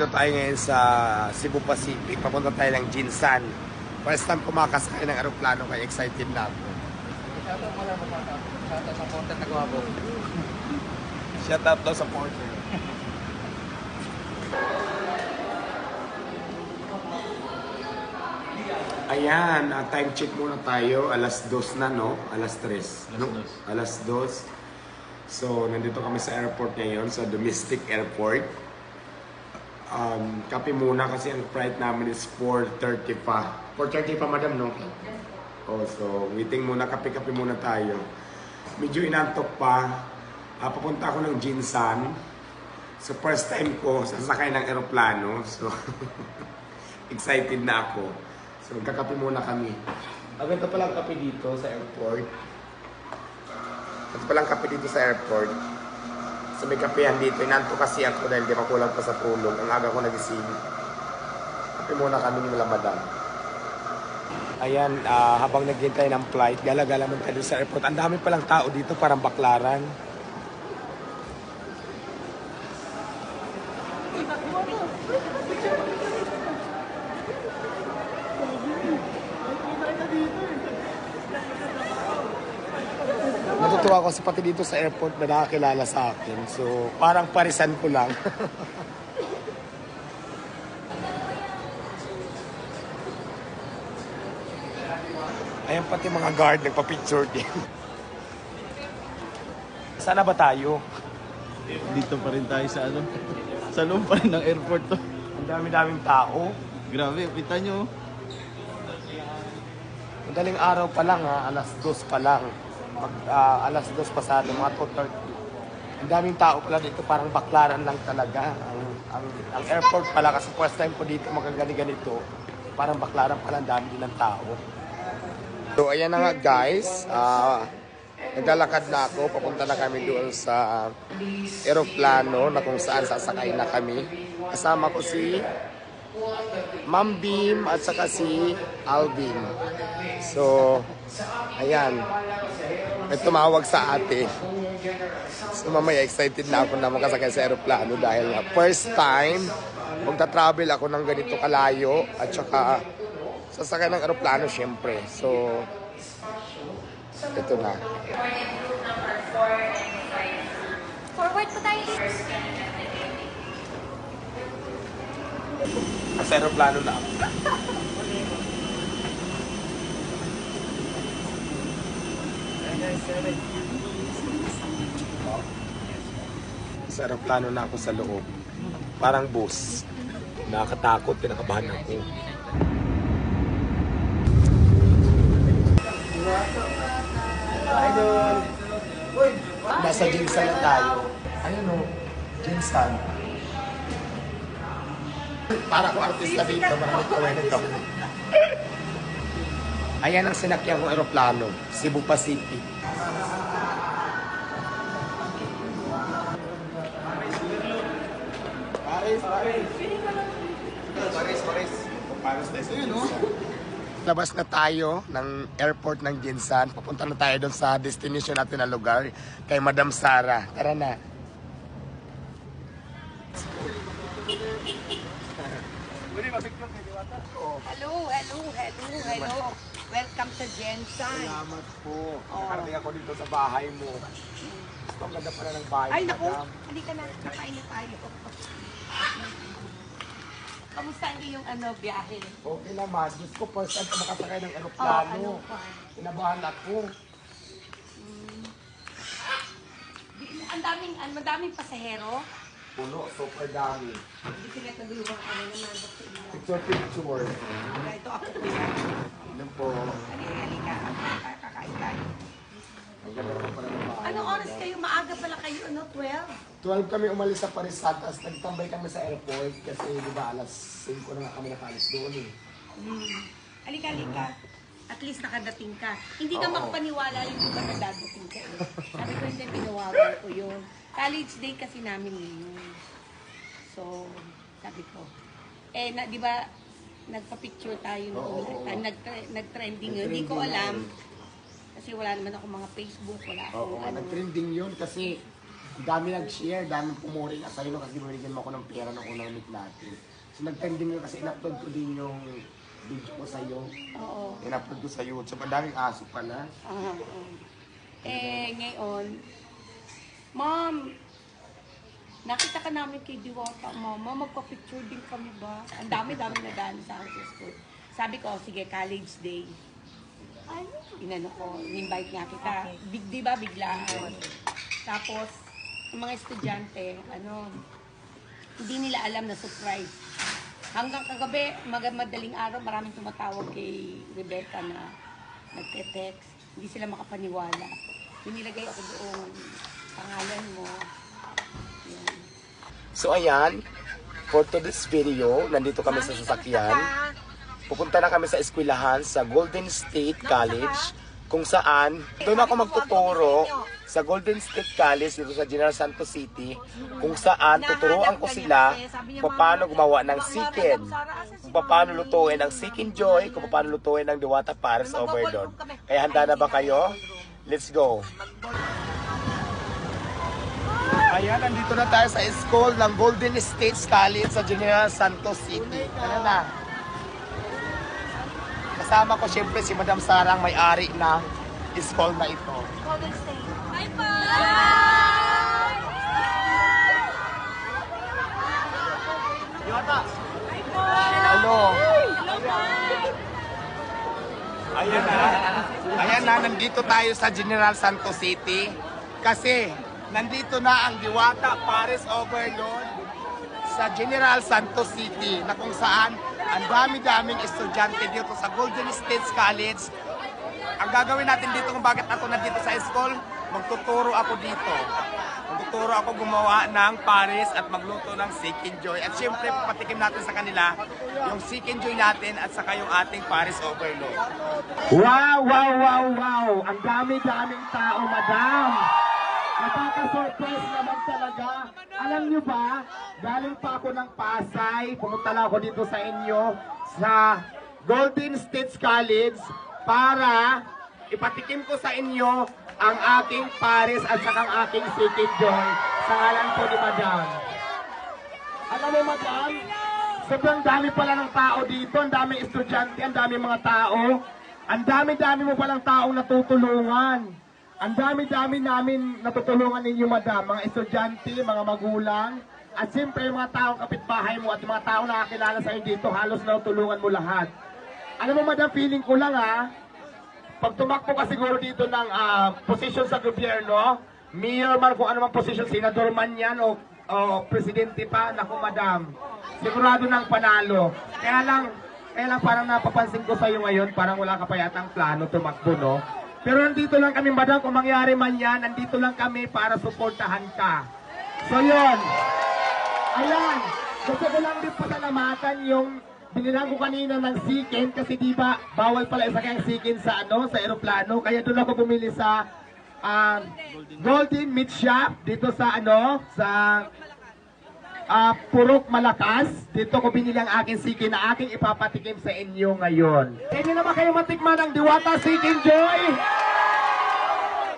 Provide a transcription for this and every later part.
Dito tayo ngayon sa Cebu Pacific. Papunta tayo ng Jinsan. First time kumakasakay ng aeroplano kaya excited na ako. Shoutout mo lang mga shoutout sa content na gawa ko. Shoutout daw sa porter. Ayan, time check muna tayo. Alas 2 na, no? Alas 3. No? Alas 2. So, nandito kami sa airport ngayon, sa domestic airport. Kape muna kasi ang flight namin is 4:30 pa. 4:30 pa, madam, no? Oh, so, waiting muna, kape-kape muna tayo. Medyo inantok pa. Papunta ako ng Jinsan. So, first time ko sasakay ng aeroplano. So, excited na ako. So, magkakape muna kami. Ganito palang kape dito sa airport. Ganito palang kape dito sa airport. So, may kapehan dito. Inanto kasi ako dahil di pa kulang pa sa tulog. Ang aga ko nagising. Kape muna kami nila, madam. Ayan, habang naghintay ng flight, gala-gala man tayo sa airport. Ang dami palang tao dito, parang baklaran. Natutuwa ako sa pati dito sa airport na nakakilala sa akin. So, parang parisan ko lang. Ayan pati mga guard, nagpa-picture din. Sana ba tayo? Dito pa rin tayo sa ano, sa loob pa rin ng airport to. Ang dami-daming tao. Grabe, kita nyo. Madaling araw pa lang ha, alas 2 pa lang. Alas 2 pasado, mga 2:30. Ang daming tao pala dito, parang baklaran lang talaga. Ang airport pala, kasi first time ko dito magagani-ganito, parang baklaran pala, ang dami din ng tao. So ayan na nga guys, naglalakad na ako, papunta na kami doon sa aeroplano na kung saan sasakay na kami. Kasama ko si Ma'am Beam at saka si Alvin. So, ayan. May tumawag sa ate. So, mamaya excited na ako na makasakay sa aeroplano dahil first time magta-travel ako ng ganito kalayo at saka sasakay ng aeroplano syempre. So, ito na. Forward po tayo. Sa aeroplano na ako. Sa aeroplano na ako sa loob. Parang bus. Nakakatakot, pinakabahan ako. Idol! Nasa Jinsan na tayo. Ayun o, Jinsan. Para ko artista dito, marami kawain ng kami. Ayan ang sinakyan kong aeroplano, Cebu Pacific. Labas na tayo ng airport ng Jinsan. Papunta na tayo doon sa destination natin na lugar kay Madam Sara. Tara na. Hello. Welcome to Jinsan. Salamat po. Nakarating ako dito sa bahay mo. Gusto ang ganda pala ng bahay. Ay, naku. Madam. Halika na. Nakain na tayo. Kamusta ang iyong biyahe? Okay naman. Diyos ko, first time ko makasakay ng aeroplano. pa? Kinabahan ako. Madaming pasahero. Puno, super dami. Hindi sila naguluhan kami naman. Picture. Ito ako kuya. Ano po? Halika. Kakain tayo. Ang ganda naman pala ng bahay. Anong oras kayo? Maaga pala kayo, 12? 12 kami umalis sa Parisat, tapos nagtambay kami sa airport kasi di ba alas 5 na nga kami nakalis doon eh. Halika. At least nakadating ka. Hindi ka Oo. makapaniwala yung iba na dadating ka eh. Sabi ko hindi, tinawagan ko yun. College day kasi namin yun. So, sabi ko. Di ba, nagpa-picture tayo noon. Nag-trending yun. Hindi ko alam. Kasi wala naman ako mga Facebook, wala ako. Oo, nag-trending yun kasi dami nag-share, dami pumuri nga sa'yo no, kasi binigyan mo ako ng pera ng unang meet natin. So nag-trending yun kasi in-upload ko din yung video ko sa'yo. Oo. In-upload ko sa YouTube. Ang daming aso pala. Ngayon, Ma'am, nakita ka namin kay Diwata, Mama, magpa-picture din kami ba? Ang dami-dami na daan sa akin sa school. Sabi ko, sige, college day. Inano ko, in-invite nga kita. Di ba, biglaan. Tapos, yung mga estudyante, hindi nila alam na surprise. Hanggang kagabi, madaling araw, maraming tumatawag kay Rebecca na nagte-text. Hindi sila makapaniwala. Pinilagay ako doon, pangalan mo. Yan. So ayan, for today's video, nandito kami sa sasakyan. Pupunta na kami sa eskwelahan sa Golden State College, kung saan doon ako magtuturo sa Golden State College dito sa General Santos City, kung saan tuturuan ko sila kung paano gumawa ng chicken, kung paano lutuin ang chicken joy, kung paano lutuin ang Diwata Paris Overload. Kaya handa na ba kayo? Let's go! Ayan, nandito na tayo sa school ng Golden State College sa General Santos City. Ano na? Kasama ko siyempre si Madam Sarang, may-ari ng school na ito. Golden State. Hi po! Hello! Ayan na, nandito tayo sa General Santos City. Kasi, nandito na ang Diwata Paris Overload sa General Santos City na kung saan ang dami-daming estudyante dito sa Golden State College. Ang gagawin natin dito kung bakit ako nandito sa school, magtuturo ako dito. Magtuturo ako gumawa ng Paris at magluto ng chicken joy. At syempre, papatikim natin sa kanila yung chicken joy natin at saka yung ating Paris Overload. Wow, wow, wow, wow! Ang dami-daming tao, madam! Nakaka-surprise naman talaga. Alam nyo ba, galing pa ako ng Pasay, pumunta lang ako dito sa inyo, sa Golden State College, para ipatikim ko sa inyo ang aking Paris at saka ang aking chicken joy sa ngalan po ni Madam. Alam mo, Madam, sobrang dami pala ng tao dito, ang daming estudyante, ang daming mga tao, ang dami-dami mo palang taong natutulungan. Ang dami-dami namin natutulungan ninyo, Madam, mga estudyante, mga magulang, at siyempre yung mga taong kapitbahay mo at mga taong nakakilala sa inyo dito, halos natutulungan mo lahat. Alam mo, Madam, feeling ko lang pag tumakbo ka siguro dito ng posisyon sa gobyerno, mayor man kung ano man posisyon, senador man yan o presidente pa, naku, Madam, sigurado ng panalo. Kaya lang parang napapansin ko sa iyo ngayon, parang wala ka pa yatang plano tumakbo, no? Pero nandito lang kami, Madam, kung mangyari man yan, nandito lang kami para suportahan ka. So yun, ayan, gusto ko lang din pasalamatan yung binilang ko kanina ng chicken kasi diba bawal pala isa kayang chicken sa sa eroplano, kaya doon ako bumili sa Golden Meat Shop dito sa sa Purok Malakas. Dito ko binili ang aking chicken na aking ipapatikim sa inyo ngayon. Ready na ba kayo matikman ang Diwata Chicken Joy?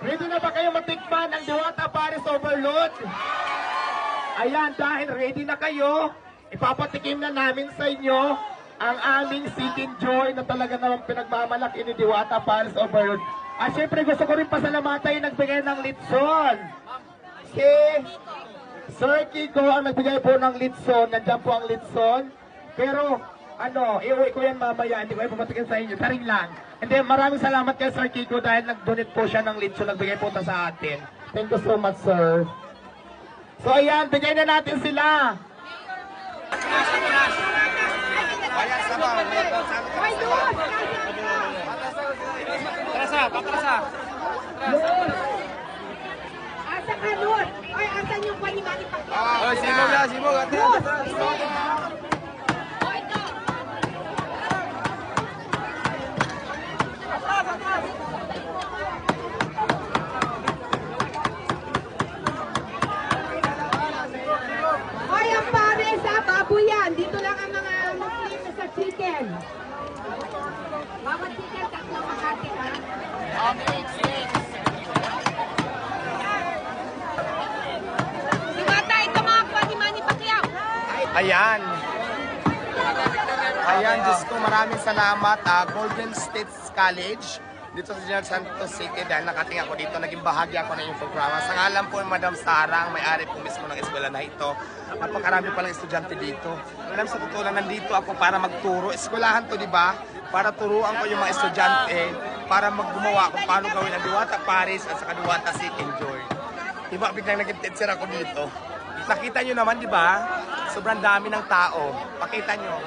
Ready na ba kayo matikman ang Diwata Paris Overload? Ayan, dahil ready na kayo, ipapatikim na namin sa inyo ang aming chicken joy na talaga naman pinagmamalaki ni Diwata Paris Overload. At syempre gusto ko rin pasalamatan yung nagbigay ng litson. Si Sir Kiko ang nagbigay po ng litson. Nandiyan po ang litson. Pero iuwi ko yan mamaya. Hindi ko yan pumatikin sa inyo. Taring lang. And then maraming salamat kay Sir Kiko dahil nag-donate po siya ng litson. Nagbigay po ito sa atin. Thank you so much, sir. So ayan, bigay na natin sila. Asa ka doon? Ay, asan yung panimani pakita? Oh, simog na, simog. Hoy, ang pares baboy yan. Dito lang ang mga Muslim sa chicken. Bawat chicken, tatlong makati ha. Ayan. Ayan, Diyos ko, maraming salamat. Golden States College dito sa General Santos City dahil nakating ako dito, naging bahagi ako ng yung programa. Sa ngalan po ni Madam Sarang, may-ari po mismo ng eskwela na ito. Napakarami palang estudyante dito. Alam, sa totoo lang, nandito ako para magturo. Eskwelahan to, di ba? Para turuan ko yung mga estudyante, para maggumawa kung paano gawin ang Diwata Paris at saka Diwata City Joy. Diba, biglang naging teacher ako dito. Nakita nyo naman, di ba? Sobrang dami ng tao. Pakita nyo.